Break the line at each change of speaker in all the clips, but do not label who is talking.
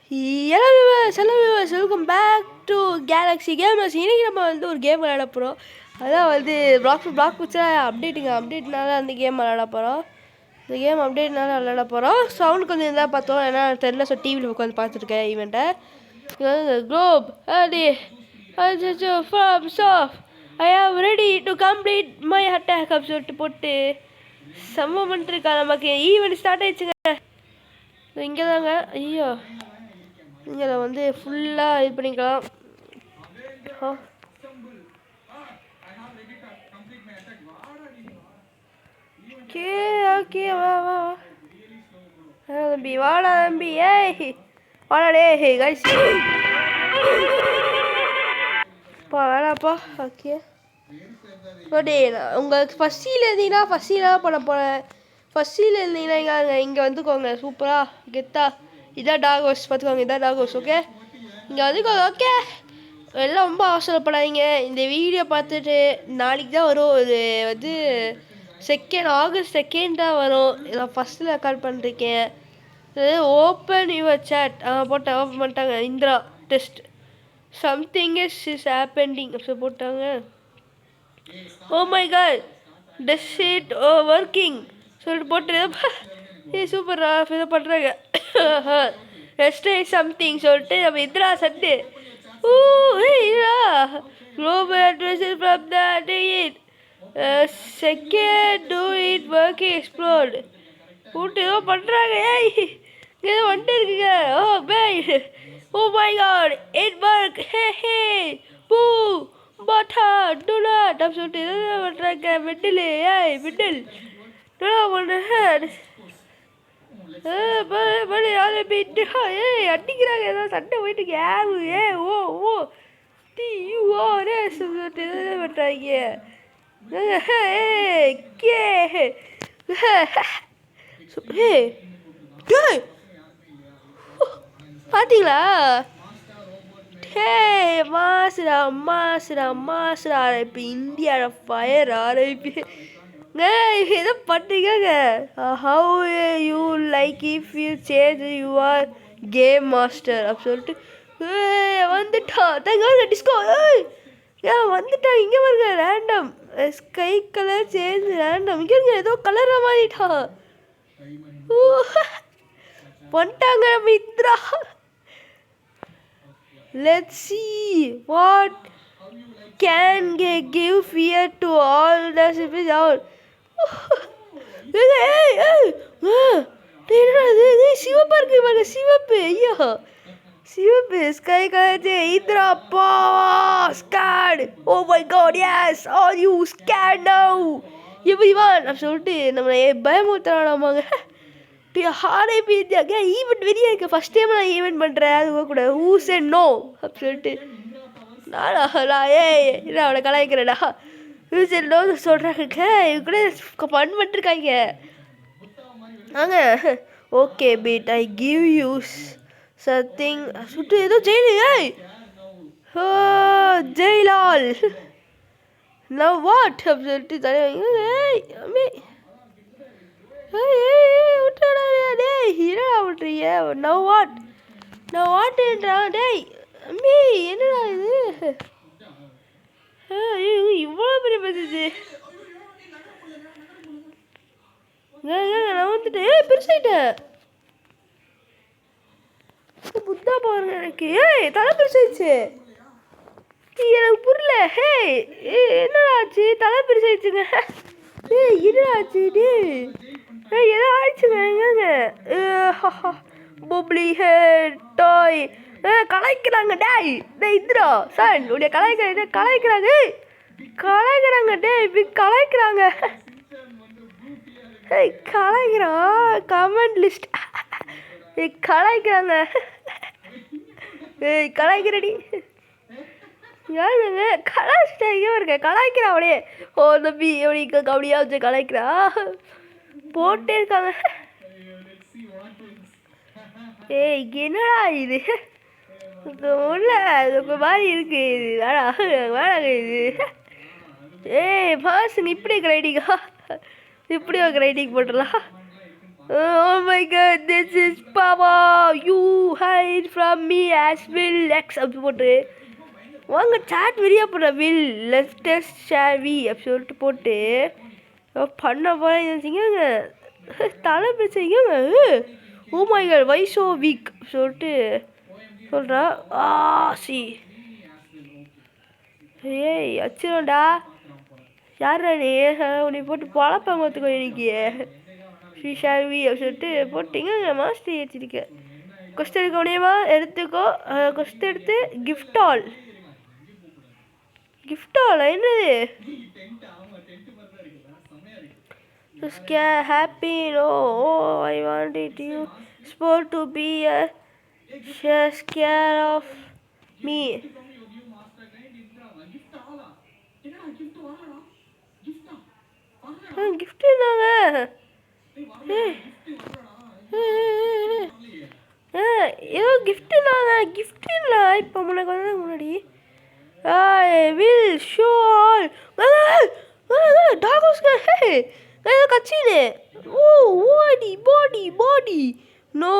Hello viewers, welcome back to Galaxy Gamers. இன்னைக்கு நம்ம வந்து ஒரு கேம் விளையாட போகிறோம். அதான் வந்து பிளாக் பிக்சர் அப்டேட்னால அந்த கேம் விளையாட போகிறோம். இந்த கேம் அப்டேட்னால விளையாட போகிறோம். சவுண்ட் கொஞ்சம் இருந்தால் பார்த்தோம், ஏன்னா தெரியல. ஸோ டிவியில் உட்காந்து பார்த்துருக்கேன் ஈவெண்ட்டை. இது வந்து குளோப் ஃப்ரம் சாஃப் I am ready to complete my attack அப்படின்னு சொல்லிட்டு போட்டு செம்ம பண்ணிருக்கா. நமக்கு ஈவெண்ட் ஸ்டார்ட் ஆயிடுச்சுங்க. இங்கே தாங்க. ஐயோ, இங்கே வந்து ஃபுல்லாக இது பண்ணிக்கலாம். ஓகே ஓகே, வா வா தம்பி, வாடா தம்பி. ஏய் வாடாடே கைஸ், பா வேணாப்பா. ஓகே ஓடே, உங்கள் ஃபஸ்ட்டில் இருந்தீங்கன்னா ஃபஸ்ட்டில் பண்ண போகிறேன். ஃபஸ்ட்டில் இருந்தீங்கன்னா இங்கே வந்துக்கோங்க. சூப்பராக கெத்தா. இதான் டாக் ஹவுஸ், பார்த்துக்கோங்க. இதான் டாக் ஹவுஸ். ஓகே, இங்கே வந்துக்கோங்க. ஓகே, எல்லாம் ரொம்ப அவசரப்படாதீங்க. இந்த வீடியோ பார்த்துட்டு நாளைக்கு தான் வரும். இது வந்து ஆகஸ்ட் 2 தான் வரும். நான் ஃபஸ்ட்டில் ரெக்கார்ட் பண்ணிருக்கேன். ஓப்பன் யுவர் சேட் போட்டேன். ஓப்பன் பண்ணிட்டாங்க. இந்திரா டெஸ்ட் சம்திங் இஸ் ஹேப்பனிங் அப்படி போட்டாங்க. Oh my god, does it working சொல்லிட்டு போட்டு சூப்பர் இதை பண்ணுறாங்க. ரெஸ்ட் சம்திங் சொல்லிட்டு நம்ம இந்திரா சட்டு global adviser from the it second to it working explored போட்டு ஏதோ பண்ணுறாங்க. ஏய் ஏதோ வந்துட்டு இருக்குங்க. ஓ பேய், oh my god, it work. Hey பூ பாட்டா டூலா அப்படின்னு சொல்லிட்டு எதாவது பண்ணுறாங்க. மிடில், ஏய் மிடில் டூலா பண்ணுறேன். அடிக்கிறாங்க. ஏதாவது சண்டை போயிட்டு கேவு. ஓ ஓ பண்றாங்க. பாத்தீங்களா? மாசுடா மாசுடா மாசுடா. இப்போ இந்தியாவோட ஃபயர் ஆரம்பி எதை பண்ணுறீங்க? How you like if you change your game master அப்படி சொல்லிட்டு வந்துட்டான். தங்க டிஸ்கோ வந்துட்டான். இங்கே பாருங்க, random sky colour change random. இங்கே இருங்க, ஏதோ கலராக மாறிட்டான். வந்துட்டாங்க நம்ம Indira. Let's see what can give fear to all the civilians out. சிவப்பா இருக்கு பாருங்க, சிவப்பு. ஐயோ சிவப்பு ஸ்கை கலர் இந்திரா பா skate. Oh my god, yes are you skate now everyone அப்படி சொல்லிட்டு நம்மளை பயமுறுத்துறானாமாங்க. ஹாரேபி இந்தியாங்க ஈவெண்ட் வெளியே இருக்கு. ஃபஸ்ட் டைம் நான் ஈவெண்ட் பண்ணுறேன். அது கூட ஹூ செட் நோ அப்படி சொல்லிட்டு நானா அவனை கலாய்க்கிறேடா. ஹூ செட் நோ சொல்கிறாங்க. இது கூட ஃபன் பண்ணிருக்காங்க. வாங்க. Okay beat I give you something சுட்டு ஏதோ ஜெயிலு. ஜெயிலால் நான் வாட் அப்படி சொல்லிட்டு தலைவாங்க. விட்டுறீங்க. நவ் வாட்ன்றா. டேய் அம்மி, என்னடா இது? இவ்வளோ பெரிய மெசேஜ். நான் வந்துட்டு பெருசாயிட்டேன். புத்தா பாருங்க எனக்கு. தலை பெருசாயிடுச்சு. எனக்கு புரியல. என்னடா ஆச்சு? தலை பெருசாயிடுச்சுங்க. என்னடா ஆச்சு? ஏதோ ஆயிடுச்சுங்க. எங்கங்க பொப்ளி ஹெட் டாய் கலாய்க்கிறாங்க. டேய் இந்திரா சார் உடைய கலாய்க்கிறாங்க. டே இப்படி கலாய்க்கிறாங்க. கலாய்க்கிறான். Comment list கலாய்க்கிறாங்க. கலாய்க்கிறடி யாருங்க? கலாய்ச்சிட்டாங்க இருக்க. கலாய்க்கிறான் அப்படியே. ஓ தம்பி எப்படி அப்படியா வச்சு கலாய்க்கிறா போட்டே இருக்காங்க. என்னடா இது? உள்ள மாதிரி இருக்கு. இது வேணாங்க இது. பாஸ் இப்படி ரைடிங்கா? இப்படி ஒரு ரைடிங் போட்டுடலாம். Oh my god, this is power. You hide from me as will X அப்படி போட்டு வாங்க சாட் வெளியே போடுற will let's test share we அப்படி சொல்லிட்டு போட்டு பண்ண போகிறீங்க தலை பிரச்சனைங்க oh my god why so weak சொல்லிட்டு சொல்கிறா சி ஏய் அச்சுடா யாரா நீ உன்னை போட்டு பழப்பம் பார்த்துக்கோ இன்னைக்கு ஸ்ரீ ஷார்வி அப்படி சொல்லிட்டு போட்டிங்க மாஸ்டர் ஏற்றிருக்கேன் கொஸ்ட் எடுக்க முடியுமா எடுத்துக்கோ கொஸ்ட் எடுத்து கிஃப்ட் ஆல் என்னது happy no I want it you supposed to be a scare of me gift இருந்தாங்க ஏதோ கிஃப்ட்டுனாங்க கிஃப்ட் இல்லை இப்போ முன்னாடி வந்து முன்னாடி வில் ஷோ ஆல் டாகோஸ்ங்க ஏதோ கட்சின்னு பாடி நோ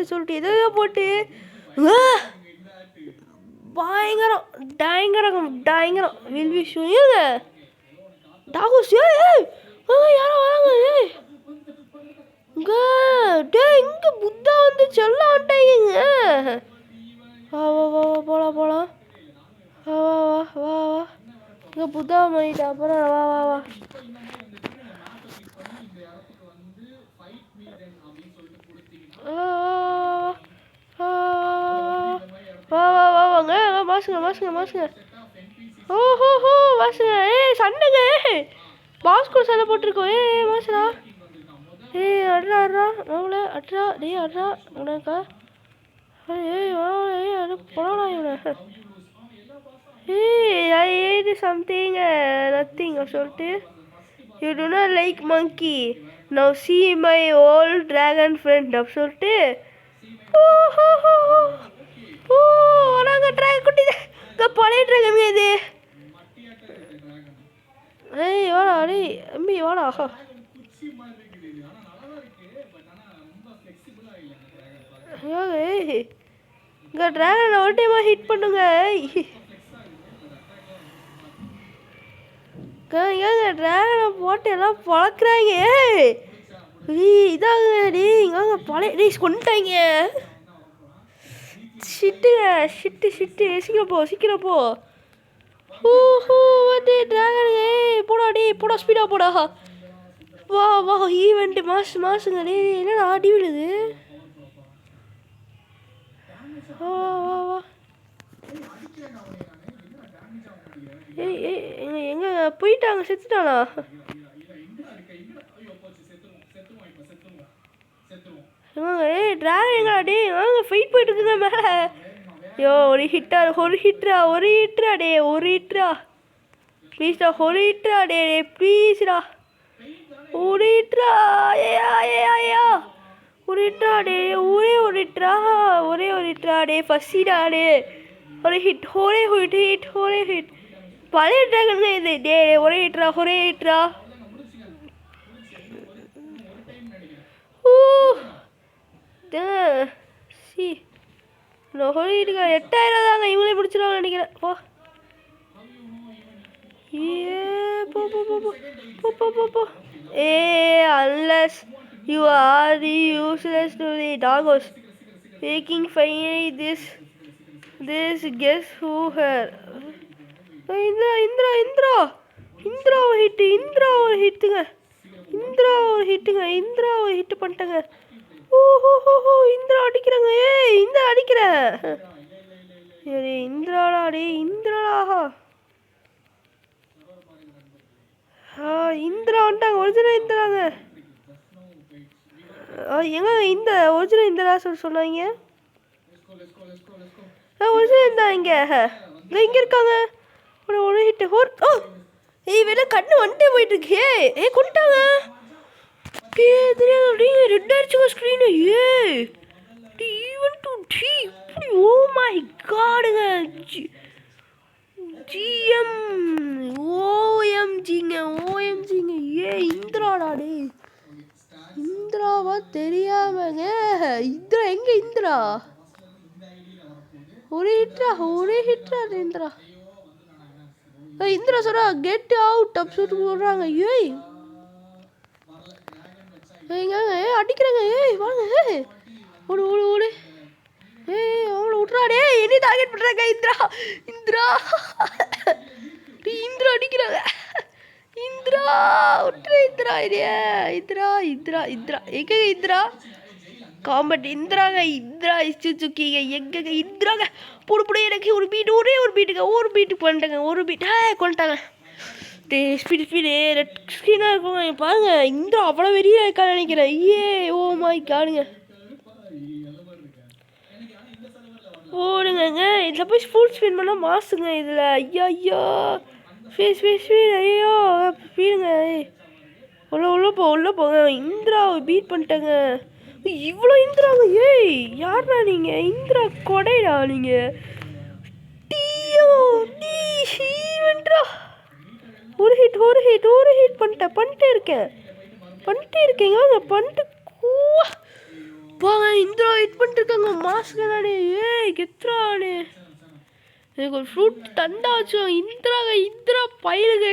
சொல்லிட்டு ஏதோ போட்டு பயங்கரம் வில் வி ஷோ ஏங்க டாகோஸ் யாரோ வராங்க இங்கே புத்தா வந்து சொல்ல வந்துட்டாங்க வா போலாம் வா இங்கே புத்தா பண்ணிட்டா அப்புறம் வா வாங்க மாசுங்க ஓஹோ மாசுங்க சண்டைங்க பாஸ் கூட சண்டை போட்டிருக்கோம் மாசுடா அட்ரா உனக்கா போடா இவனை I ate something nothing சொல்லிட்டு you do not like monkey now see my old dragon friend அப்படி சொல்லிட்டு நாங்கள் ட்ராகன் குட்டி பழைய ட்ராகன் இது வாடா அம்பி வாடா இங்கே ட்ராகனை ஒரு டைமாக ஹிட் பண்ணுங்க ஏங்க ட்ராகனை போட்டு எல்லாம் பழக்கிறாங்க இதாங்க இங்கே பழைய கொண்டுட்டாங்க ஷிட்டு சீக்கிரம் போ போடா ஸ்பீடா போடா வா ஈவெண்ட் மாசுங்க என்னடா அடி விழுது வா எங்க போயிட்டாங்க செத்துட்டானா டிராகன் எங்கடா வாங்க ஃபைட் போயிட்டு இருக்குங்க மேலே ஐயோ ஒரு ஹிட்ரா ப்ளீஸ்டா ஒரு ஹிட்ரா ப்ளீஸ்டா ஒரு ஹிட்ரா ஒரு ஹிட்ரா ஒரே ஒரு ஹிட்ரா ஃபஸ்டிடா ஒரு ஹிட் பழைய ட்ராகன் இது ஒரே ஹிட்ரா சி ஹோலிட்டுக்கா 8000 தாங்க இவங்களே பிடிச்சிருவாங்க நினைக்கிறேன் போ unless you are the useless to the doggos making finally this guess who her Indira ஒரு ஹிட் பண்ணிட்டாங்க ஓஹோ இந்திரா அடிக்கிறாங்க அடிக்கிறேன் சரி இந்திராடா இந்திரா வந்துட்டாங்க ஒரிஜினல் இந்திராங்க எங்க இந்த ஒரிஜினல் இந்திரா சொன்னாங்க ஒரிஜினல் இந்தா இங்கே இருக்காங்க ஒரு ஹிட் வேலை கண்ணு வந்துட்டே போயிட்டு இருக்கு கொண்டுட்டாங்க ரெட் ஆயிடுச்சுங்க ஸ்க்ரீனு இப்படி ஓ மை காடுங்க ஓஎம்ஜிங்க இந்திராடா இந்திராவா தெரியாமங்க. இந்திரா எங்க இந்திரா? ஒரே ஹிட்ரா இந்திரா. இந்திரா சொல்றா கெட் அவுட் அப்படி சொல்லிட்டு சொல்றாங்க. ஏய் அடிக்கிறாங்க. ஏய் வாங்க. ஓடு ஓடு ஓடு. ஏய் அவங்கள விட்றாடே. என்ன டார்கெட் பண்றாங்க? இந்திரா இந்திரா அடிக்கிறாங்க. இந்திரா விட்டுரு. இந்திரா எங்க இந்திரா? காம்பட் இந்திராங்க. இந்திரா சுக்கிங்க எங்க இந்திராங்க? புடு எனக்கு ஒரு பீட்டு பண்ணிட்டாங்க. ஒரு பீட் கொண்டுட்டாங்க. ஸ்பீடு ரெட் ஸ்க்ரீனாக இருக்கும் பாருங்க. இந்திரா அவ்வளோ வெறியா இருக்கான்னு நினைக்கிறேன். ஓ மை காடுங்க. ஓடுங்க. இதில் போய் ஃபுல் ஸ்பின் பண்ணால் மாசுங்க இதில். ஐயோ ஐயோ ஸ்பீடுங்க. உள்ள போங்க. இந்திராவை பீட் பண்ணிட்டாங்க. இவ்வளோ இந்திராங்க. ஏய் யாருண்ணா நீங்கள்? இந்திரா கொடைடா நீங்கள். ஈவென்ட்ரா. ஒரு ஹிட் பண்ணிட்டே இருக்கேன். வாங்க இந்திரா ஹிட் பண்ணிட்டு இருக்காங்க. மாஸ்க் நானே. ஏய் கெத்ரானே. எனக்கு ஒரு ஃப்ரூட் தண்டா வச்சோம். இந்திரா பயிலுங்க.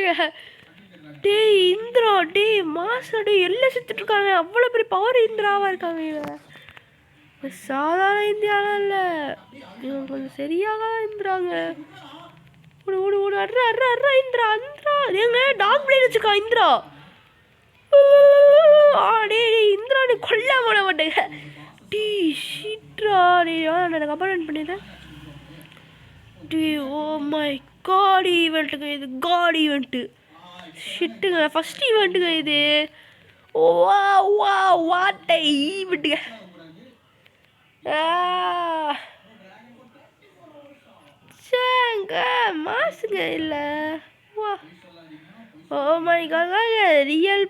டேய் இந்திரா மாஸ்க் எல்லாம் செத்துட்டு இருக்காங்க. அவ்வளோ பெரிய பவர் இந்திராவா இருக்காங்க. இவன் சாதாரண இந்தியாலாம் இல்லை. இவன் கொஞ்சம் சரியாக இந்திராங்க. ஓடு அட்ரா இந்திரா ஏங்க டாக் பிளேட் வச்சுக்கா இந்திரா. இந்திரா நீ கொல்ல போட மாட்டேங்க. நான் கமெண்ட் பண்ணிடுறேன். ஓ மை காட் ஈவெண்ட்டுங்க இது. காட் ஈவெண்ட்டு ஷிட்டுங்க. ஃபர்ஸ்ட் ஈவெண்ட்டுங்க இது. வாட் ஈவெண்ட்டுங்க. மாசுங்க இல்லை. வா oh my god. Real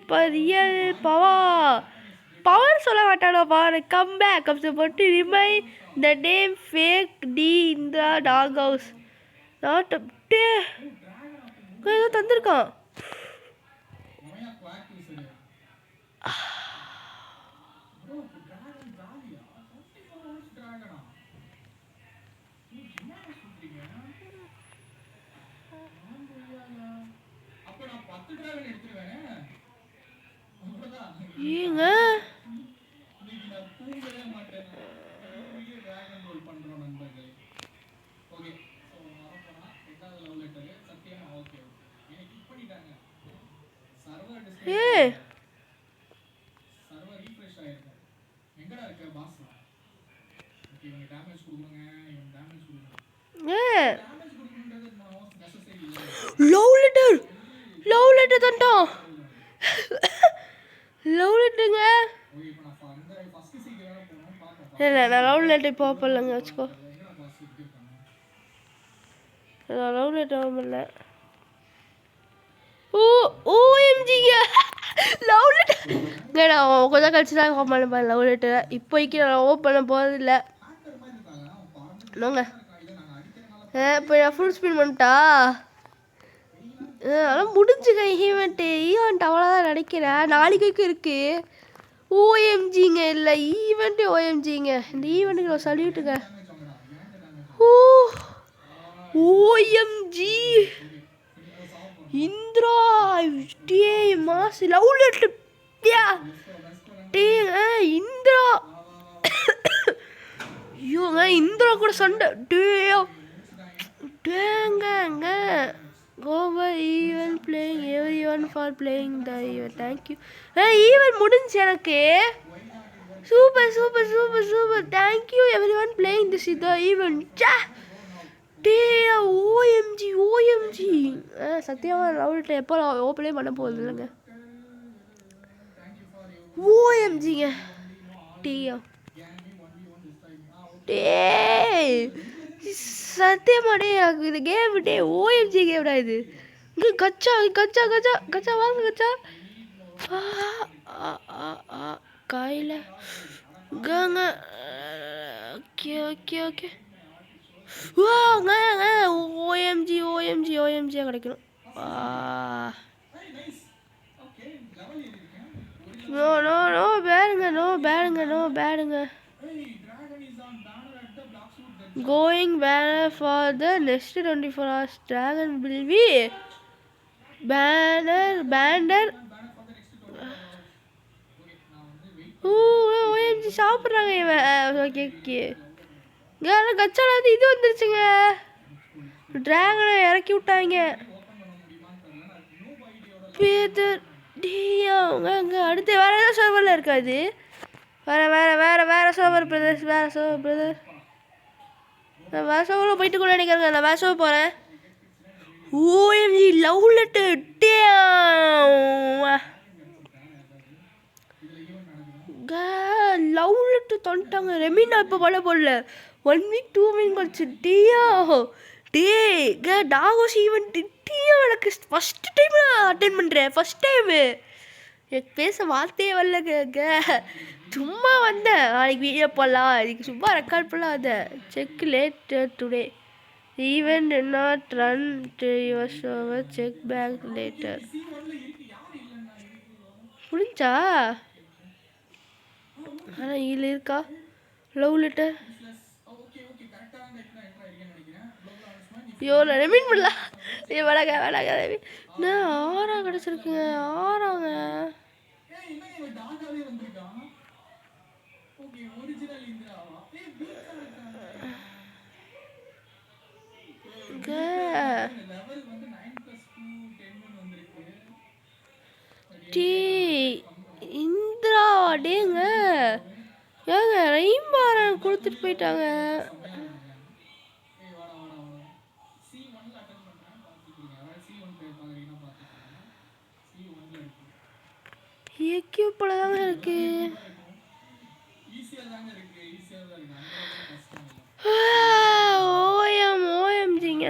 power சொல்ல மாட்டானோ பாரு. கம் பேக் அப்படி போட்டு ரிமைன் த நேம் ஃபேக் டி in the dog house. Not ஏதோ தந்திருக்கான். ஏங்க லவ் லெட்டர் தண்டோம். லவ் லெட்டருங்க. இல்லை நான் லவ் லெட்டர் போகலங்க வச்சுக்கோ. நான் லவ் லெட்டர் பண்ணல. ஓஎம்ஜிங்க லவ் லெட்டர். நான் கொஞ்சம் கழிச்சு தான் ஓப்பன் பண்ண லவ் லெட்டரை. இப்போதைக்கு நான் ஓப்பன் பண்ண போகிறதில்ல. நோங்க இப்போ நான் ஃபுல் ஸ்பின் பண்ணிட்டா. ஆனால் முடிஞ்சுங்க ஈவெண்ட் அவ்வளோதான் நினைக்கிறேன். நாளைக்கு இருக்கு. ஓஎம்ஜிங்க இல்லை ஈவெண்ட்டு ஓஎம்ஜிங்க. இந்த ஈவெண்ட்டுக்கு நான் சல்யூட்டுங்க. OMG Indira mass love letter. Indira ஐயோங்க இந்திரா கூட சண்டை. டேங்க கோவர் event playing everyone for playing the event. Thank you. Event முடிஞ்சு எனக்கு. Super thank you everyone playing this the event. OMG சத்தியமாக லவ் லெட்டர் எப்போ ஓப்பனே பண்ண போகுது இல்லைங்க. ஓஎம்ஜிங்க சத்தியமாடே எனக்கு இது கேம் ஓஎம்ஜி கேம்டா இது. இங்கே கச்சா வாங்க கச்சா. காயில் காங்க. ஓகே ஓஎம்ஜியாக கிடைக்கணும். நோ நோ நோ பேடுங்க, நோ பேடுங்க, நோ பேடுங்க. Going banner for the next 24 hours. Dragon will be பேண்டர். ஓஎம்ஜி சாப்பிட்றாங்க இவன். Okay okay. கச்சால வந்து இது வந்துருச்சுங்க. டிராகனை இறக்கி விட்டாங்க. அடுத்து வேற ஏதாவது சர்வரில் இருக்காது. வேற வேற வேற வேற சர்வர் பிரதர்ஸ், வேற சர்வர் பிரதர். நான் வேற சர்வரில் போயிட்டு கூட நினைக்கிறேங்க. நான் வேற சர்வர் போகிறேன். OMG love letter. Love letter தொண்டாங்க. ரெமினா இப்போ பண்ண போடல. 1 week 2 week கழிச்சு டாகோஸ் ஈவெண்ட் எனக்கு ஃபஸ்ட் டைம் அட்டென்ட் பண்ணுறேன். ஃபஸ்ட் டைமு எனக்கு பேச வார்த்தையே வரலங்க. சும்மா வந்தேன். நாளைக்கு வீடியோ போடலாம், இதுக்கு சும்மா ரெக்கார்ட் பண்ணலாம். அதை check later today event not run to your server, check back later. புரிஞ்சா? ஆனால் இதில் இருக்கா லவ் லெட்டர்? ஐயோ நான் ரெமீன் பண்ணலாம். வேணாங்க வேணாங்க. நான் 6 கிடச்சிருக்குங்க. 6ஆங்க. இந்திரா டேங்க ஏங்க ரெயின்பாரன் கொடுத்துட்டு போயிட்டாங்க. போல தாங்க இருக்கு. ஓஎம்ஜிங்க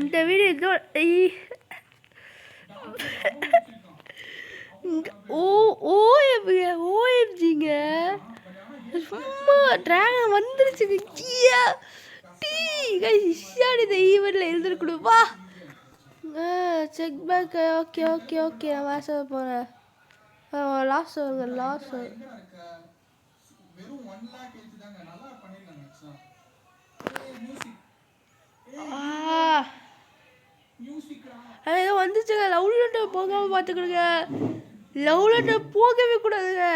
இந்த வீடியோ ஓஎம்ஜிங்க சும்மா டிராகன் வந்துருச்சுங்க. இந்த ஈவெண்ட்ல எழுந்திருக்கணும்பா. Check back. Okay okay okay. நான் வாச போகிறேன். லாஸ்ட் வருங்க. லாஸ்ட் ஏதோ வந்துச்சுங்க. லவ் லெட்டர் போகாமல் பார்த்துக்கிடுங்க. லவ் லெட்டர் போகவே கூடாதுங்க.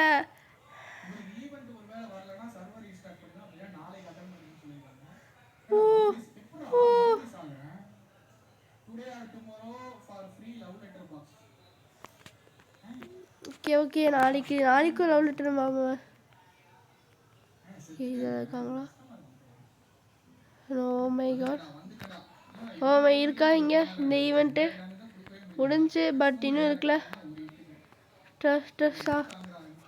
Okay okay. நாளைக்கும் லவ் லெட்டர் மாமா இருக்காங்களா? Oh my god. இருக்கா இங்கே இந்த ஈவெண்ட்டு முடிஞ்சு. பட் இன்னும் இருக்குல்ல. ட்ரெஸ்ஸா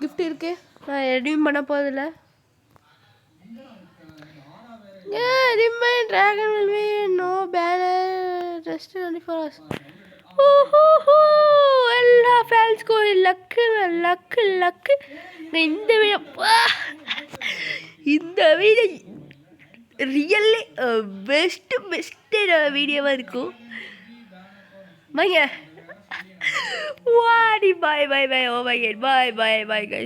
கிஃப்ட் இருக்கு. நான் ரெடியூம் பண்ண போதில்ல. Remain dragon will be no banner just 24 hours. எல்லா ஃபேன்ஸ்க்கும் ஒரு லக்குங்க. லக்கு. இந்த வீடியோ ரியல்லி பெஸ்ட்டு வீடியோவாக இருக்கும். வாங்க வாடி. Bye bye bye. Oh my god. Bye bye bye guys.